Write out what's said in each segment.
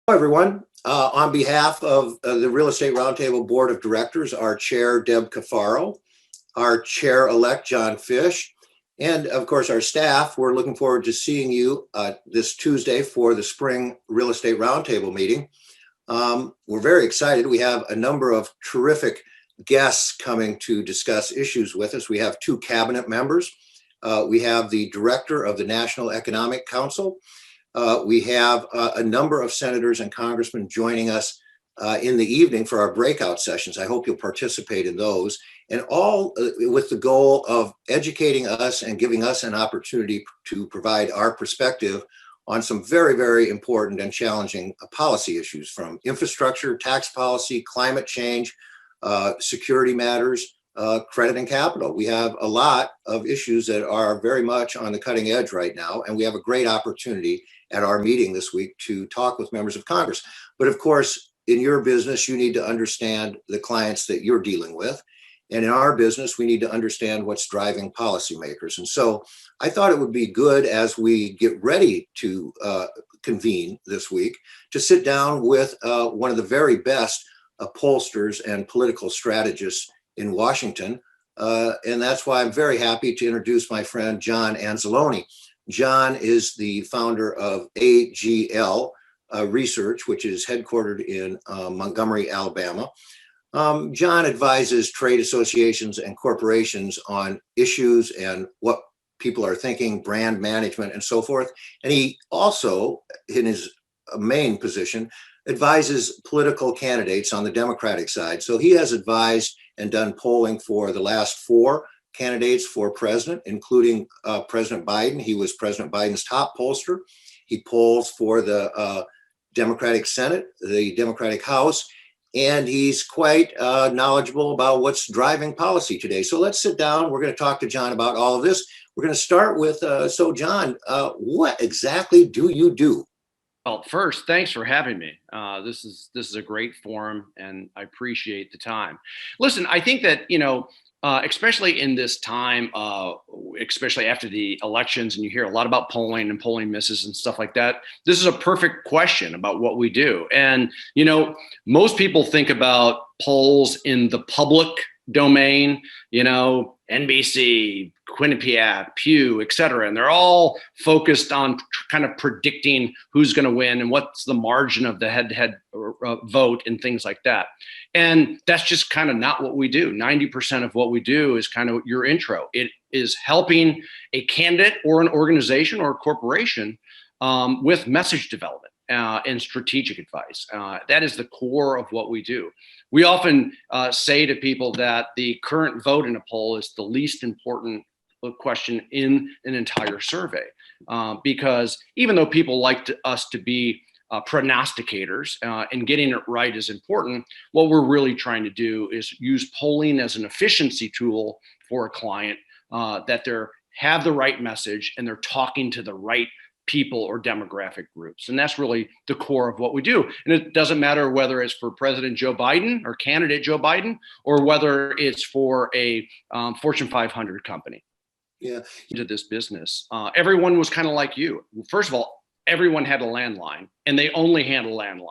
Hello, everyone. On behalf of the Real Estate Roundtable Board of Directors, our chair, Deb Cafaro, our chair-elect, John Fish, and of course, our staff, we're looking forward to seeing you this Tuesday for the spring Real Estate Roundtable meeting. We're very excited. We have a number of terrific guests coming to discuss issues with us. We have two cabinet members. We have the director of the National Economic Council. We have a number of senators and congressmen joining us in the evening for our breakout sessions. I hope you'll participate in those, and all with the goal of educating us and giving us an opportunity to provide our perspective on some very, very important and challenging policy issues, from infrastructure, tax policy, climate change, security matters, credit and capital. We have a lot of issues that are very much on the cutting edge right now, and we have a great opportunity at our meeting this week to talk with members of Congress. But of course, in your business, you need to understand the clients that you're dealing with. And in our business, we need to understand what's driving policymakers. And so I thought it would be good, as we get ready to convene this week, to sit down with one of the very best pollsters and political strategists in Washington. And that's why I'm very happy to introduce my friend, John Anzalone. John is the founder of ALG Research, which is headquartered in Montgomery, Alabama. John advises trade associations and corporations on issues and what people are thinking, brand management, and so forth. And he also, in his main position, advises political candidates on the Democratic side. So he has advised and done polling for the last four candidates for president, including President Biden. He was President Biden's top pollster. He polls for the Democratic Senate, the Democratic House, and he's quite knowledgeable about what's driving policy today. So let's sit down. We're going to talk to John about all of this. We're going to start with, so John, what exactly do you do? Well, first, thanks for having me. This is a great forum, and I appreciate the time. Listen, I think that, especially in this time, especially after the elections, and you hear a lot about polling and polling misses and stuff like that, this is a perfect question about what we do. And, most people think about polls in the public domain, NBC, Quinnipiac, Pew, et cetera. And they're all focused on kind of predicting who's going to win and what's the margin of the head-to-head vote and things like that. And that's just kind of not what we do. 90% of what we do is kind of your intro. It is helping a candidate or an organization or a corporation with message development and strategic advice. That is the core of what we do. We often say to people that the current vote in a poll is the least important question in an entire survey, because even though people like us to be prognosticators and getting it right is important, what we're really trying to do is use polling as an efficiency tool for a client, that they have the right message and they're talking to the right people or demographic groups. And that's really the core of what we do. And it doesn't matter whether it's for President Joe Biden or candidate Joe Biden, or whether it's for a Fortune 500 company. Yeah. Into this business, everyone was kind of like you. First of all, everyone had a landline, and they only had a landline.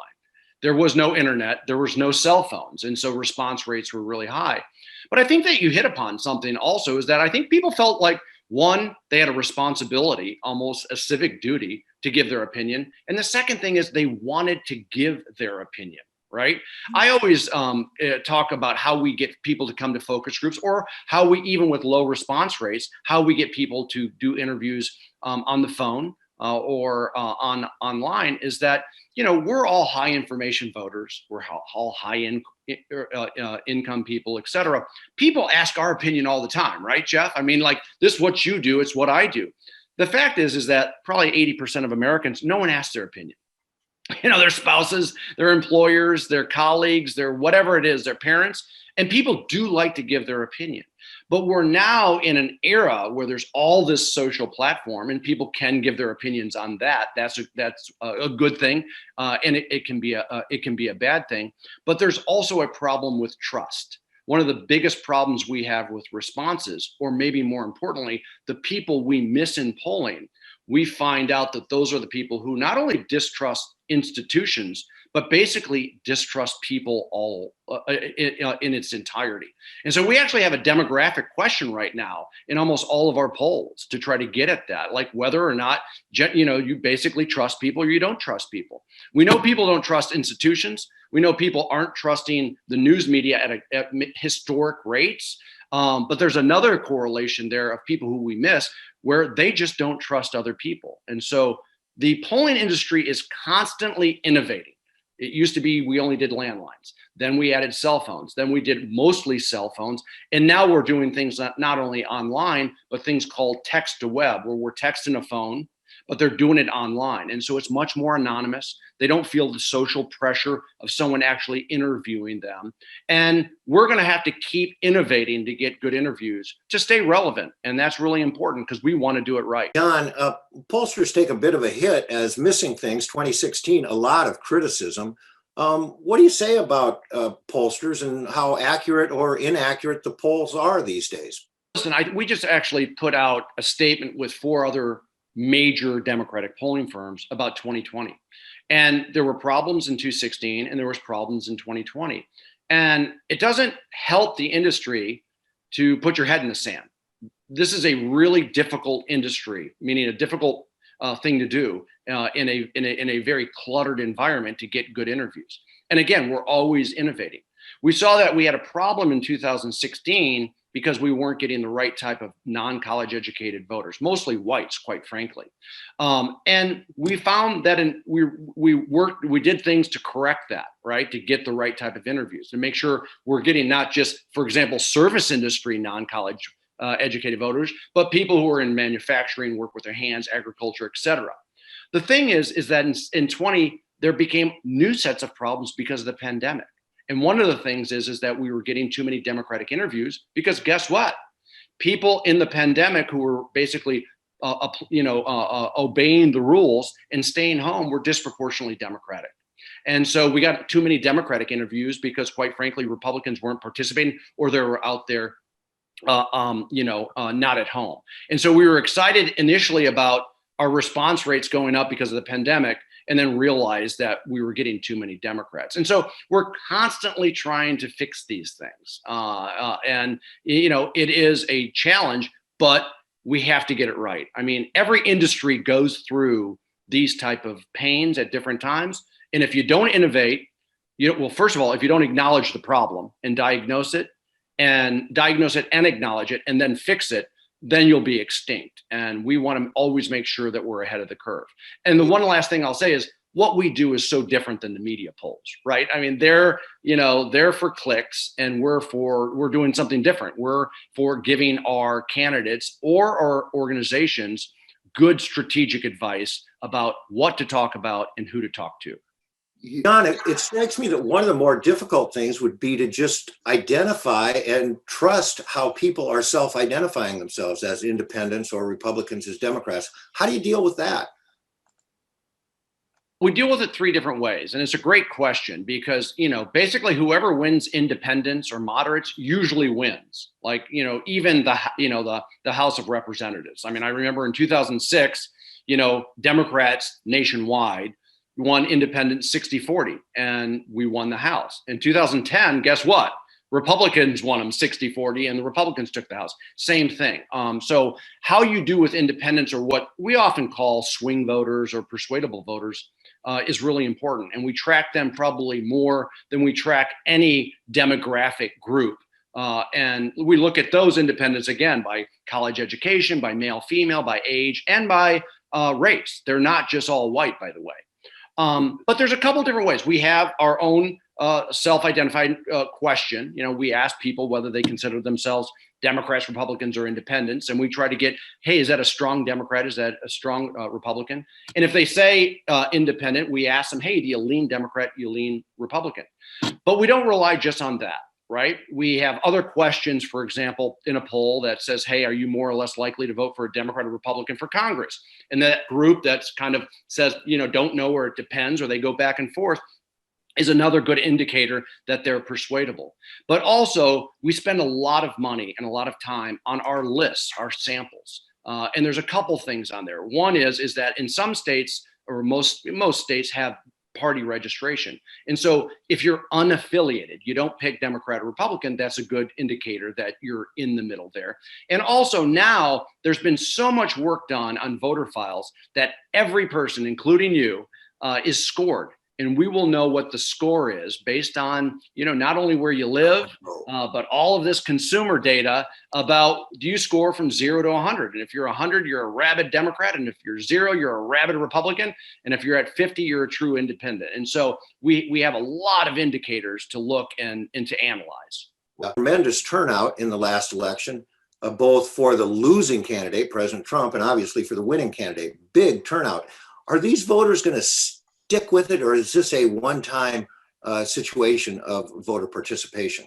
There was no internet, there was no cell phones. And so response rates were really high. But I think that you hit upon something also, is that I think people felt like, one, they had a responsibility, almost a civic duty, to give their opinion. And the second thing is they wanted to give their opinion, right? I always talk about how we get people to come to focus groups, or how we, even with low response rates, how we get people to do interviews on the phone or online, is that, we're all high information voters. We're all high income people, et cetera. People ask our opinion all the time, right, Jeff? I mean, like, this is what you do, it's what I do. The fact is that probably 80% of Americans, no one asks their opinion. Their spouses, their employers, their colleagues, their whatever it is, their parents, and people do like to give their opinion. But we're now in an era where there's all this social platform, and people can give their opinions on that. That's a good thing, and it can be a bad thing. But there's also a problem with trust. One of the biggest problems we have with responses, or maybe more importantly, the people we miss in polling, we find out that those are the people who not only distrust institutions, but basically distrust people all in its entirety. And so we actually have a demographic question right now in almost all of our polls to try to get at that, like whether or not you basically trust people or you don't trust people. We know people don't trust institutions. We know people aren't trusting the news media at historic rates. But there's another correlation there of people who we miss where they just don't trust other people. And so the polling industry is constantly innovating. It used to be we only did landlines. Then we added cell phones. Then we did mostly cell phones. And now we're doing things not only online, but things called text to web, where we're texting a phone, but they're doing it online. And so it's much more anonymous. They don't feel the social pressure of someone actually interviewing them. And we're going to have to keep innovating to get good interviews to stay relevant. And that's really important because we want to do it right. John, pollsters take a bit of a hit as missing things. 2016, a lot of criticism. What do you say about pollsters and how accurate or inaccurate the polls are these days? Listen, we just actually put out a statement with 4 other major Democratic polling firms about 2020. And there were problems in 2016 and there was problems in 2020. And it doesn't help the industry to put your head in the sand. This is a really difficult industry, meaning a difficult thing to do in a very cluttered environment to get good interviews. And again, we're always innovating. We saw that we had a problem in 2016 because we weren't getting the right type of non-college educated voters, mostly whites, quite frankly. And we found that we did things to correct that, right? To get the right type of interviews, to make sure we're getting not just, for example, service industry non-college educated voters, but people who are in manufacturing, work with their hands, agriculture, et cetera. The thing is that in 20, there became new sets of problems because of the pandemic. And one of the things is that we were getting too many Democratic interviews because guess what? People in the pandemic who were basically obeying the rules and staying home were disproportionately Democratic. And so we got too many Democratic interviews because quite frankly, Republicans weren't participating or they were out there, not at home. And so we were excited initially about our response rates going up because of the pandemic, and then realized that we were getting too many Democrats. And so we're constantly trying to fix these things. It is a challenge, but we have to get it right. I mean, every industry goes through these type of pains at different times. And if you don't innovate, first of all, if you don't acknowledge the problem and diagnose it and acknowledge it and then fix it, then you'll be extinct. And we want to always make sure that we're ahead of the curve. And the one last thing I'll say is what we do is so different than the media polls, right? I mean, they're for clicks and we're doing something different. We're for giving our candidates or our organizations good strategic advice about what to talk about and who to talk to. John, it strikes me that one of the more difficult things would be to just identify and trust how people are self-identifying themselves as independents or Republicans as Democrats. How do you deal with that? We deal with it 3 different ways. And it's a great question because, basically whoever wins independents or moderates usually wins. Like, even the House of Representatives. I mean, I remember in 2006, Democrats nationwide won independent 60-40 and we won the House. In 2010, guess what? Republicans won them 60-40 and the Republicans took the House. Same thing. So how you do with independents or what we often call swing voters or persuadable voters is really important. And we track them probably more than we track any demographic group. And we look at those independents again by college education, by male, female, by age, and by race. They're not just all white, by the way. But there's a couple different ways. We have our own self-identified question. We ask people whether they consider themselves Democrats, Republicans, or independents. And we try to get, hey, is that a strong Democrat? Is that a strong Republican? And if they say independent, we ask them, hey, do you lean Democrat? Do you lean Republican? But we don't rely just on that. Right? We have other questions, for example, in a poll that says, hey, are you more or less likely to vote for a Democrat or Republican for Congress? And that group that's kind of says, don't know, or it depends, or they go back and forth, is another good indicator that they're persuadable. But also, we spend a lot of money and a lot of time on our lists, our samples. And there's a couple things on there. One is that in some states, or most states, have party registration. And so if you're unaffiliated, you don't pick Democrat or Republican, that's a good indicator that you're in the middle there. And also now there's been so much work done on voter files that every person, including you, is scored. And we will know what the score is based on, not only where you live, but all of this consumer data about, do you score from 0 to 100? And if you're 100, you're a rabid Democrat. And if you're 0, you're a rabid Republican. And if you're at 50, you're a true independent. And so we have a lot of indicators to look and to analyze. A tremendous turnout in the last election, both for the losing candidate, President Trump, and obviously for the winning candidate. Big turnout. Are these voters going to stick with it, or is this a one-time situation of voter participation?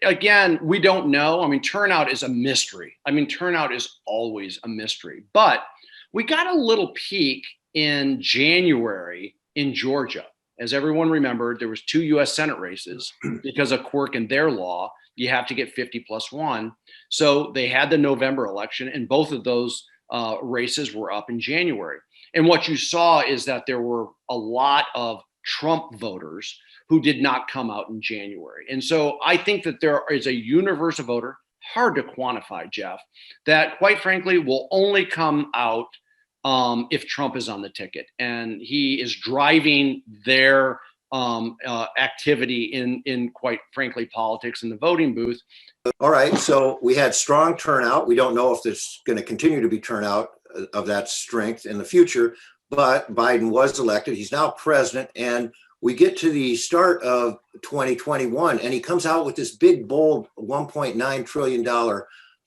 Again, we don't know. I mean, turnout is a mystery. Turnout is always a mystery. But we got a little peek in January in Georgia. As everyone remembered, there was 2 U.S. Senate races because of quirk in their law. You have to get 50 plus 1. So they had the November election, and both of those races were up in January. And what you saw is that there were a lot of Trump voters who did not come out in January. And so I think that there is a universe of voter, hard to quantify, Jeff, that quite frankly will only come out if Trump is on the ticket and he is driving their activity in quite frankly politics in the voting booth. All right, so we had strong turnout. We don't know if there's going to continue to be turnout of that strength in the future, but Biden was elected. He's now president, and we get to the start of 2021, and he comes out with this big, bold $1.9 trillion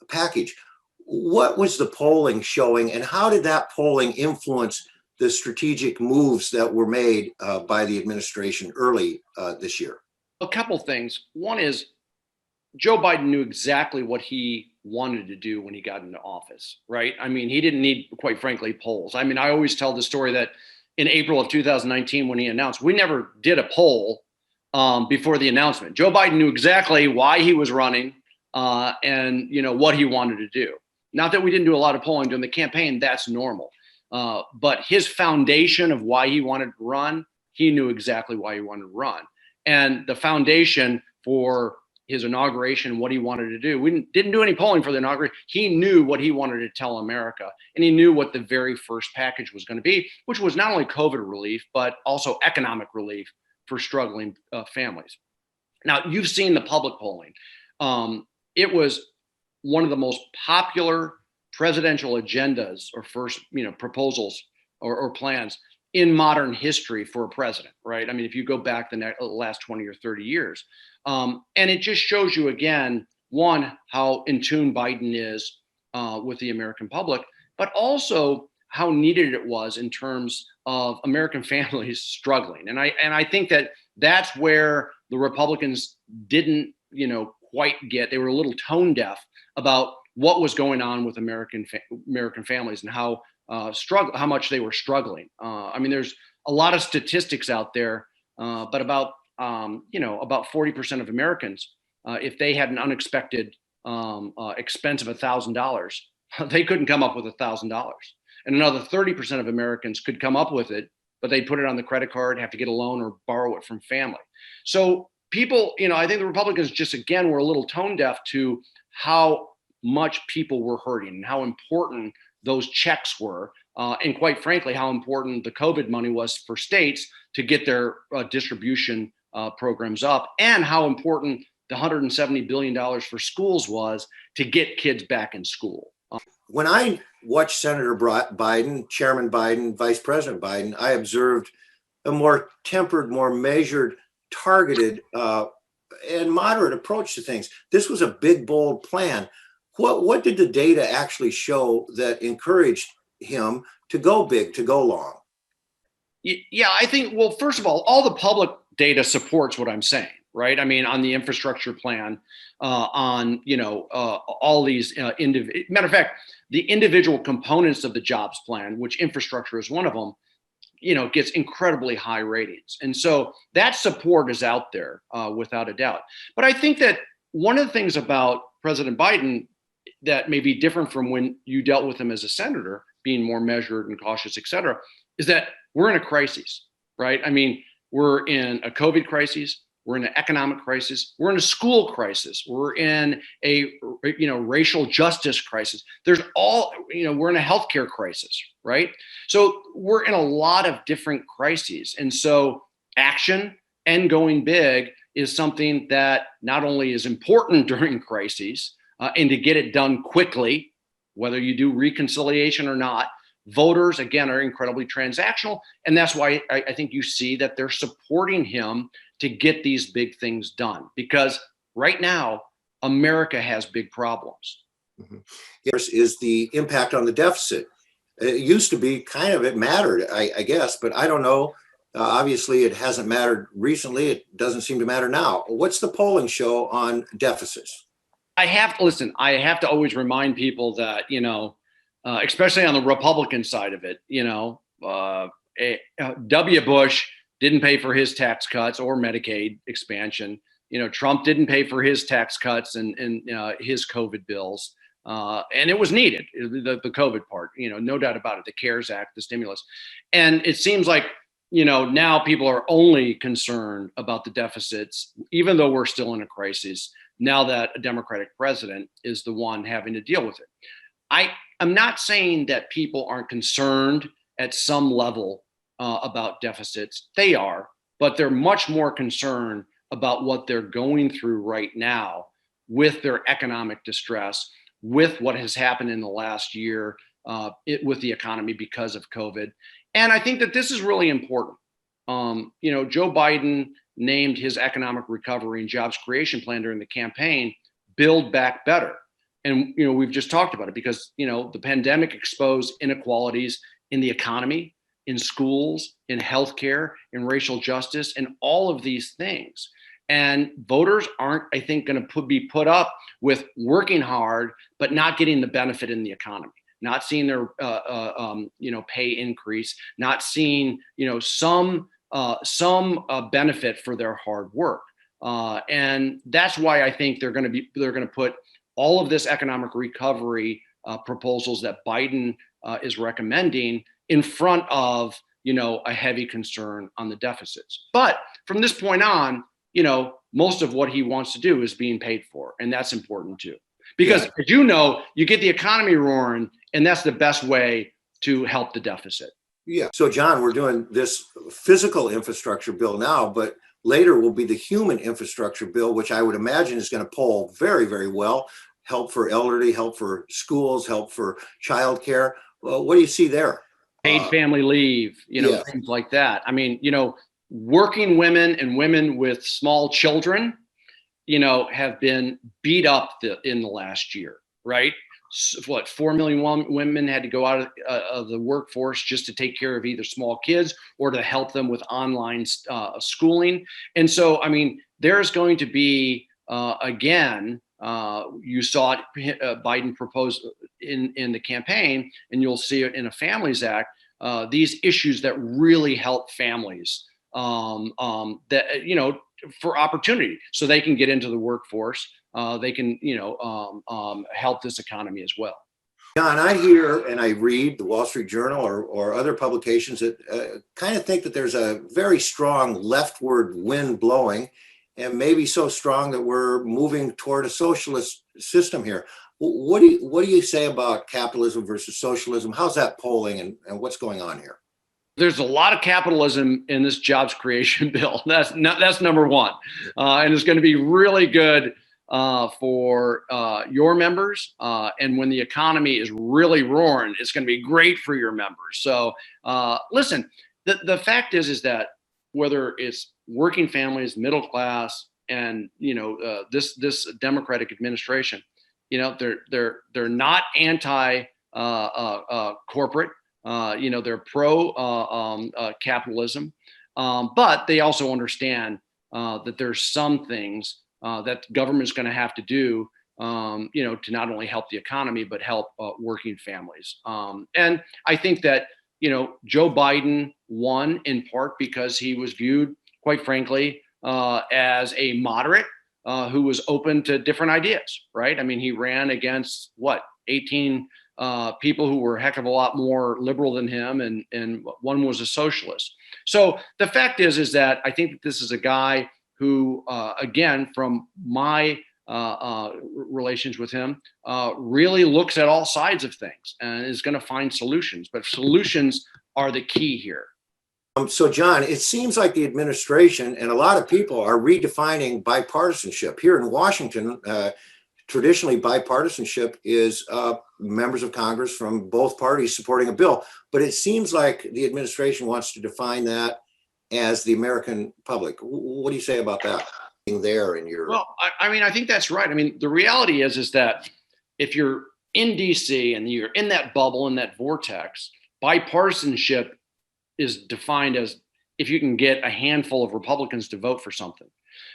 package. What was the polling showing, and how did that polling influence the strategic moves that were made by the administration early this year? A couple things. One is Joe Biden knew exactly what he wanted to do when he got into office, right? He didn't need, quite frankly, polls. I always tell the story that in April of 2019, when he announced, we never did a poll before the announcement. Joe Biden knew exactly why he was running and what he wanted to do. Not that we didn't do a lot of polling during the campaign, that's normal. But his foundation of why he wanted to run, he knew exactly why he wanted to run. And the foundation for his inauguration, what he wanted to do. We didn't do any polling for the inauguration. He knew what he wanted to tell America, and he knew what the very first package was going to be, which was not only COVID relief, but also economic relief for struggling families. Now, you've seen the public polling. It was one of the most popular presidential agendas or first, proposals or plans in modern history for a president, right? If you go back the last 20 or 30 years. And it just shows you again, one, how in tune Biden is with the American public, but also how needed it was in terms of American families struggling. And I think that that's where the Republicans didn't, quite get. They were a little tone deaf about what was going on with American families and how much they were struggling. There's a lot of statistics out there, but about 40% of Americans, if they had an unexpected expense of $1,000, they couldn't come up with $1,000. And another 30% of Americans could come up with it, but they'd put it on the credit card, have to get a loan or borrow it from family. So people, I think the Republicans just, again, were a little tone deaf to how much people were hurting and how important those checks were. And quite frankly, how important the COVID money was for states to get their distribution programs up, and how important the $170 billion for schools was to get kids back in school. When I watched Senator Biden, Chairman Biden, Vice President Biden, I observed a more tempered, more measured, targeted, and moderate approach to things. This was a big, bold plan. What did the data actually show that encouraged him to go big, to go long? Yeah, I think, well, first of all the public data supports what I'm saying, right? On the infrastructure plan, on, all these, matter of fact, the individual components of the jobs plan, which infrastructure is one of them, gets incredibly high ratings. And so that support is out there without a doubt. But I think that one of the things about President Biden, that may be different from when you dealt with him as a senator, being more measured and cautious, et cetera, is that we're in a crisis, right? I mean, we're in a COVID crisis. We're in an economic crisis. We're in a school crisis. We're in a racial justice crisis. We're in a healthcare crisis, right? So we're in a lot of different crises. And so action and going big is something that not only is important during crises and to get it done quickly, whether you do reconciliation or not. Voters, again, are incredibly transactional. And that's why I think you see that they're supporting him to get these big things done. Because right now, America has big problems. Mm-hmm. Yes, is the impact on the deficit. It used to be it mattered, I guess, but I don't know. Obviously, it hasn't mattered recently. It doesn't seem to matter now. What's the polling show on deficits? I have to always remind people that, especially on the Republican side of it, W. Bush didn't pay for his tax cuts or Medicaid expansion. Trump didn't pay for his tax cuts and his COVID bills. And it was needed, the COVID part, no doubt about it, the CARES Act, the stimulus. And it seems like, now people are only concerned about the deficits, even though we're still in a crisis, now that a Democratic president is the one having to deal with it. I'm not saying that people aren't concerned at some level about deficits. They are, but they're much more concerned about what they're going through right now with their economic distress, with what has happened in the last year with the economy because of COVID. And I think that this is really important. Joe Biden named his economic recovery and jobs creation plan during the campaign, Build Back Better. And, we've just talked about it because, the pandemic exposed inequalities in the economy, in schools, in healthcare, in racial justice, and all of these things. And voters aren't, I think, going to be put up with working hard, but not getting the benefit in the economy, not seeing their, pay increase, not seeing, some benefit for their hard work. And that's why I think they're going to put all of this economic recovery proposals that Biden is recommending in front of, a heavy concern on the deficits. But from this point on, most of what he wants to do is being paid for. And that's important too. Because as you get the economy roaring, and that's the best way to help the deficit. Yeah. So, John, we're doing this physical infrastructure bill now, but later will be the human infrastructure bill, which I would imagine is going to poll very, very well. Help for elderly, help for schools, help for childcare. Well, what do you see there? Paid family leave, things like that. I mean, working women and women with small children, have been beat up in the last year, right? 4 million women had to go out of the workforce just to take care of either small kids or to help them with online schooling. And so, I mean, there's going to be, again, you saw it, Biden propose in the campaign, and you'll see it in a Families Act, these issues that really help families that, for opportunity so they can get into the workforce. They can, help this economy as well. John, I hear and I read the Wall Street Journal or other publications that kind of think that there's a very strong leftward wind blowing, and maybe so strong that we're moving toward a socialist system here. What do you say about capitalism versus socialism? How's that polling, and what's going on here? There's a lot of capitalism in this jobs creation bill. That's number one, and it's going to be really good for your members. And when the economy is really roaring, it's going to be great for your members. So listen, the fact is that whether it's working families, middle class, and this Democratic administration, they're not anti corporate. They're pro capitalism, but they also understand that there's some things that the government's going to have to do, to not only help the economy, but help working families. And I think that, Joe Biden won in part because he was viewed, quite frankly, as a moderate who was open to different ideas, right? I mean, he ran against 18 people who were a heck of a lot more liberal than him, and one was a socialist. So the fact is that I think that this is a guy who, again, from my relations with him, really looks at all sides of things and is going to find solutions. But solutions are the key here. So, John, it seems like the administration and a lot of people are redefining bipartisanship. Here in Washington, traditionally bipartisanship is members of Congress from both parties supporting a bill. But it seems like the administration wants to define that as the American public. What do you say about that? There in your I mean, I think that's right. I mean, the reality is that if you're in DC and you're in that bubble, in that vortex, bipartisanship is defined as if you can get a handful of Republicans to vote for something.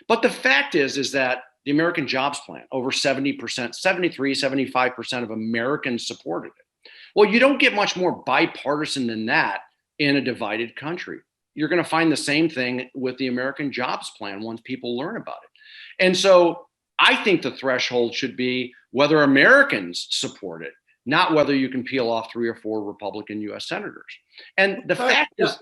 But the fact is that the American Jobs Plan, over 70%, 73, 75% of Americans supported it. Well, you don't get much more bipartisan than that in a divided country. You're going to find the same thing with the American Jobs Plan once people learn about it. And so I think the threshold should be whether Americans support it, not whether you can peel off 3 or 4 Republican US senators. And the fact is,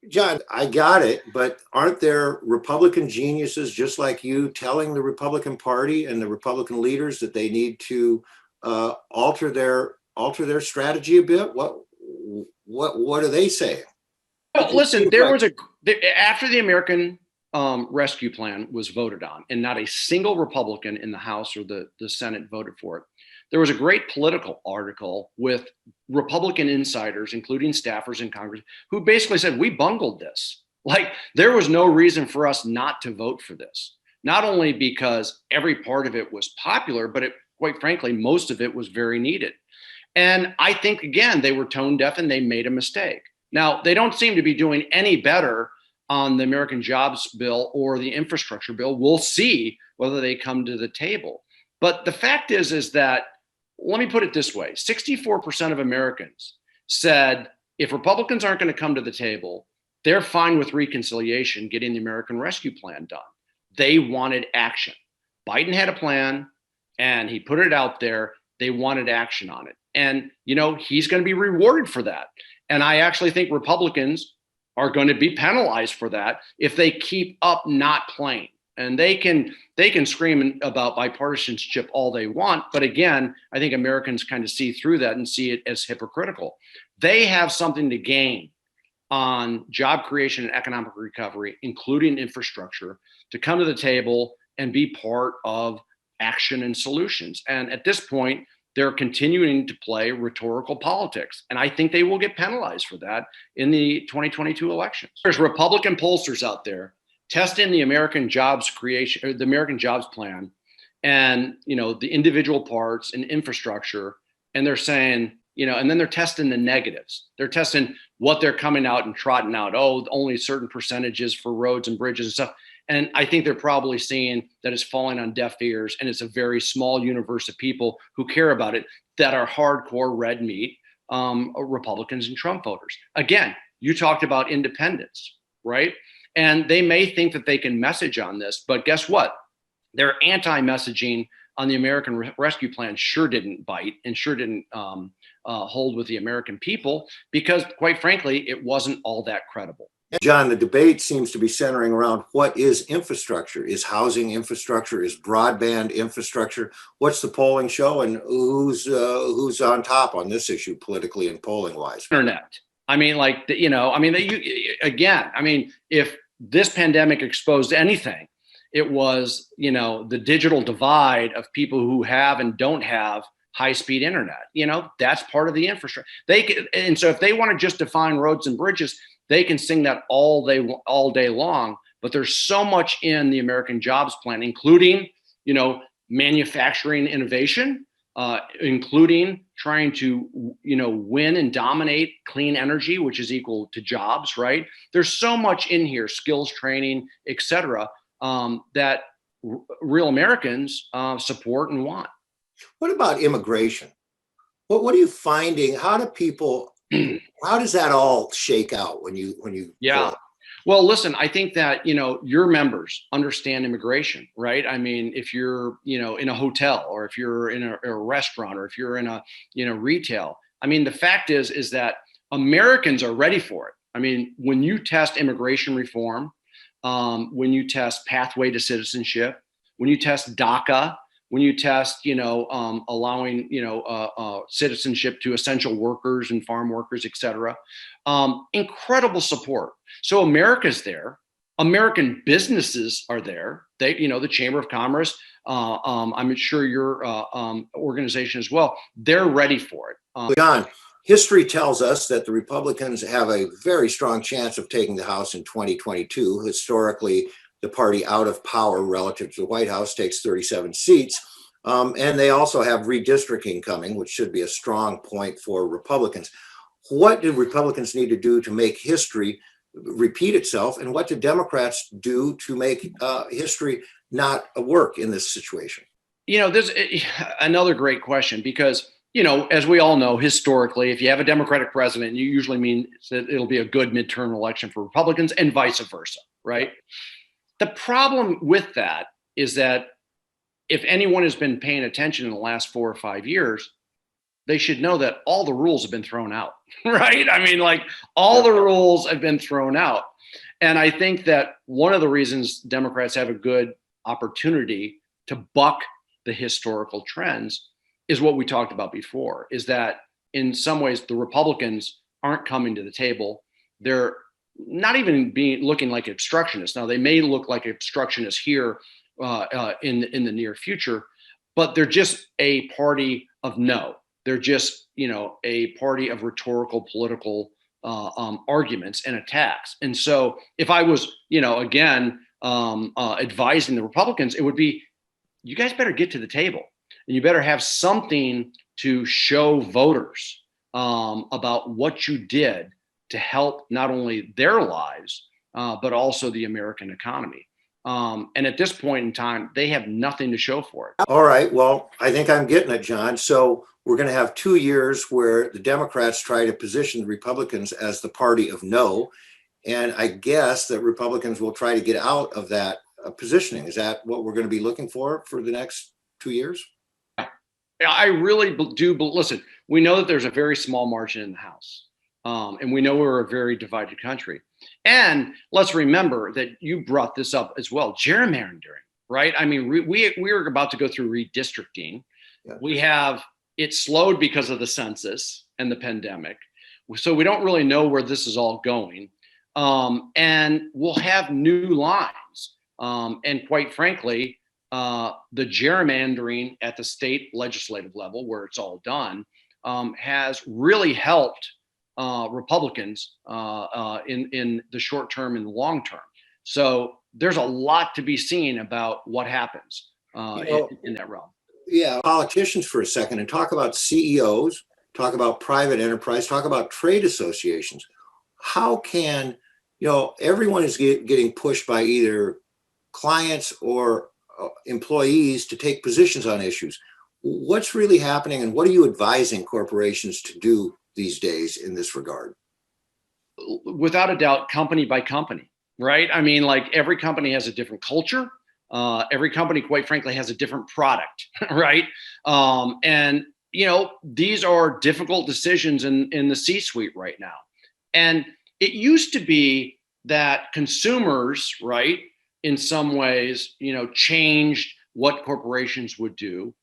John, I got it, but aren't there Republican geniuses just like you telling the Republican Party and the Republican leaders that they need to alter their strategy a bit? What are they saying? Well, listen, after the American Rescue Plan was voted on, and not a single Republican in the House or the Senate voted for it, there was a great political article with Republican insiders, including staffers in Congress, who basically said, we bungled this. Like, there was no reason for us not to vote for this. Not only because every part of it was popular, but quite frankly, most of it was very needed. And I think, again, they were tone deaf and they made a mistake. Now, they don't seem to be doing any better on the American Jobs Bill or the infrastructure bill. We'll see whether they come to the table. But the fact is that, let me put it this way, 64% of Americans said if Republicans aren't going to come to the table, they're fine with reconciliation, getting the American Rescue Plan done. They wanted action. Biden had a plan and he put it out there. They wanted action on it. And, he's going to be rewarded for that. And I actually think Republicans are going to be penalized for that if they keep up not playing. And they can scream about bipartisanship all they want. But again, I think Americans kind of see through that and see it as hypocritical. They have something to gain on job creation and economic recovery, including infrastructure, to come to the table and be part of action and solutions. And at this point, they're continuing to play rhetorical politics. And I think they will get penalized for that in the 2022 elections. There's Republican pollsters out there testing the American Jobs creation, or the American Jobs Plan, and the individual parts and infrastructure. And they're saying, and then they're testing the negatives. They're testing what they're coming out and trotting out. Oh, only certain percentages for roads and bridges and stuff. And I think they're probably seeing that it's falling on deaf ears, and it's a very small universe of people who care about it that are hardcore red meat Republicans and Trump voters. Again, you talked about independence, right? And they may think that they can message on this, but guess what? Their anti-messaging on the American Rescue Plan sure didn't bite and sure didn't hold with the American people because, quite frankly, it wasn't all that credible. John, the debate seems to be centering around what is infrastructure? Is housing infrastructure? Is broadband infrastructure? What's the polling show, and who's on top on this issue politically and polling wise? Internet. I mean, if this pandemic exposed anything, it was, the digital divide of people who have and don't have high-speed internet. That's part of the infrastructure. And so if they want to just define roads and bridges, they can sing that all day long. But there's so much in the American Jobs Plan, including, manufacturing innovation, including trying to, win and dominate clean energy, which is equal to jobs, right? There's so much in here, skills training, et cetera, that real Americans support and want. What about immigration? What are you finding? How does that all shake out when you Yeah. Well, listen, I think that, your members understand immigration, right? I mean, if you're, in a hotel, or if you're in a restaurant, or if you're in a, retail, I mean, the fact is that Americans are ready for it. I mean, when you test immigration reform, when you test pathway to citizenship, when you test DACA, when you test, allowing, citizenship to essential workers and farm workers, et cetera, incredible support. So America's there. American businesses are there. They, the Chamber of Commerce, I'm sure your organization as well, they're ready for it. John, history tells us that the Republicans have a very strong chance of taking the House in 2022. Historically, the party out of power relative to the White House takes 37 seats. And they also have redistricting coming, which should be a strong point for Republicans. What do Republicans need to do to make history repeat itself? And what do Democrats do to make history not work in this situation? There's another great question, because, as we all know, historically, if you have a Democratic president, you usually mean that it'll be a good midterm election for Republicans, and vice versa, right? The problem with that is that if anyone has been paying attention in the last 4 or 5 years, they should know that all the rules have been thrown out, right? I mean, like, all the rules have been thrown out. And I think that one of the reasons Democrats have a good opportunity to buck the historical trends is what we talked about before, is that in some ways the Republicans aren't coming to the table. They're not even looking like obstructionists. Now, they may look like obstructionists here in the near future, but they're just a party of no. They're just, a party of rhetorical political arguments and attacks. And so if I was, again, advising the Republicans, it would be, you guys better get to the table, and you better have something to show voters about what you did to help not only their lives, but also the American economy. And at this point in time, they have nothing to show for it. All right. Well, I think I'm getting it, John. So we're going to have 2 years where the Democrats try to position the Republicans as the party of no. And I guess that Republicans will try to get out of that positioning. Is that what we're going to be looking for the next 2 years? I really do. But listen, we know that there's a very small margin in the House. And we know we're a very divided country. And let's remember that you brought this up as well, gerrymandering, right? I mean, we are about to go through redistricting. Yeah. We have it slowed because of the census and the pandemic. So we don't really know where this is all going. And we'll have new lines. And quite frankly, the gerrymandering at the state legislative level, where it's all done, has really helped Republicans in the short term and the long term. So there's a lot to be seen about what happens in that realm. Yeah, politicians for a second, and talk about CEOs, talk about private enterprise, talk about trade associations. How can, everyone is getting pushed by either clients or employees to take positions on issues. What's really happening, and what are you advising corporations to do these days in this regard? Without a doubt, company by company, right? I mean, like, every company has a different culture. Every company, quite frankly, has a different product, right? And, these are difficult decisions in the C-suite right now. And it used to be that consumers, right, in some ways, changed what corporations would do.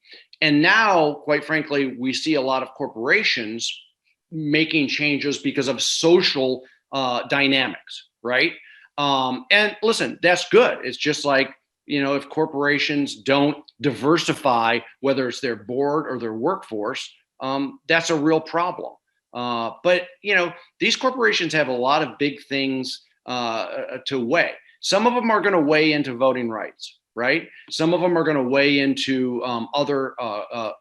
And now, quite frankly, we see a lot of corporations making changes because of social dynamics, right? And listen, that's good. It's just like, if corporations don't diversify, whether it's their board or their workforce, that's a real problem. But, these corporations have a lot of big things to weigh. Some of them are going to weigh into voting rights, right? Some of them are going to weigh into other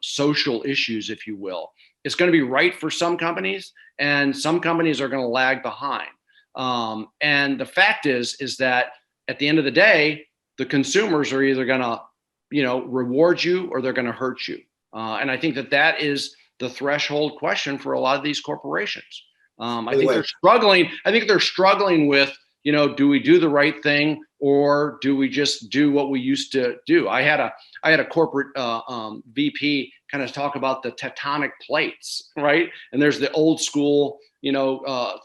social issues, if you will. It's going to be right for some companies, and some companies are going to lag behind. And the fact is that at the end of the day, the consumers are either going to, reward you, or they're going to hurt you. And I think that is the threshold question for a lot of these corporations. I think they're struggling with, do we do the right thing, or do we just do what we used to do? I had a corporate VP kind of talk about the tectonic plates, right? And there's the old school,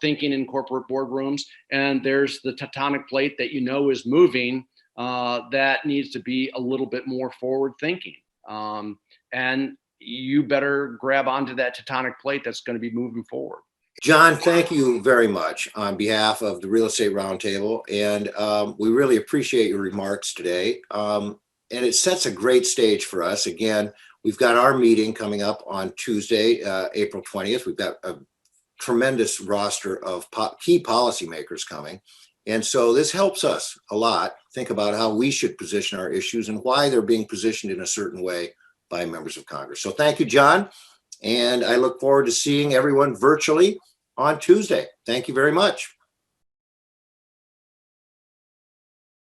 thinking in corporate boardrooms, and there's the tectonic plate that is moving, that needs to be a little bit more forward thinking. And you better grab onto that tectonic plate that's going to be moving forward. John, thank you very much on behalf of the Real Estate Roundtable, and we really appreciate your remarks today. And it sets a great stage for us. Again, we've got our meeting coming up on Tuesday, April 20th. We've got a tremendous roster of key policymakers coming. And so this helps us a lot think about how we should position our issues and why they're being positioned in a certain way by members of Congress. So thank you, John. And I look forward to seeing everyone virtually on Tuesday. Thank you very much.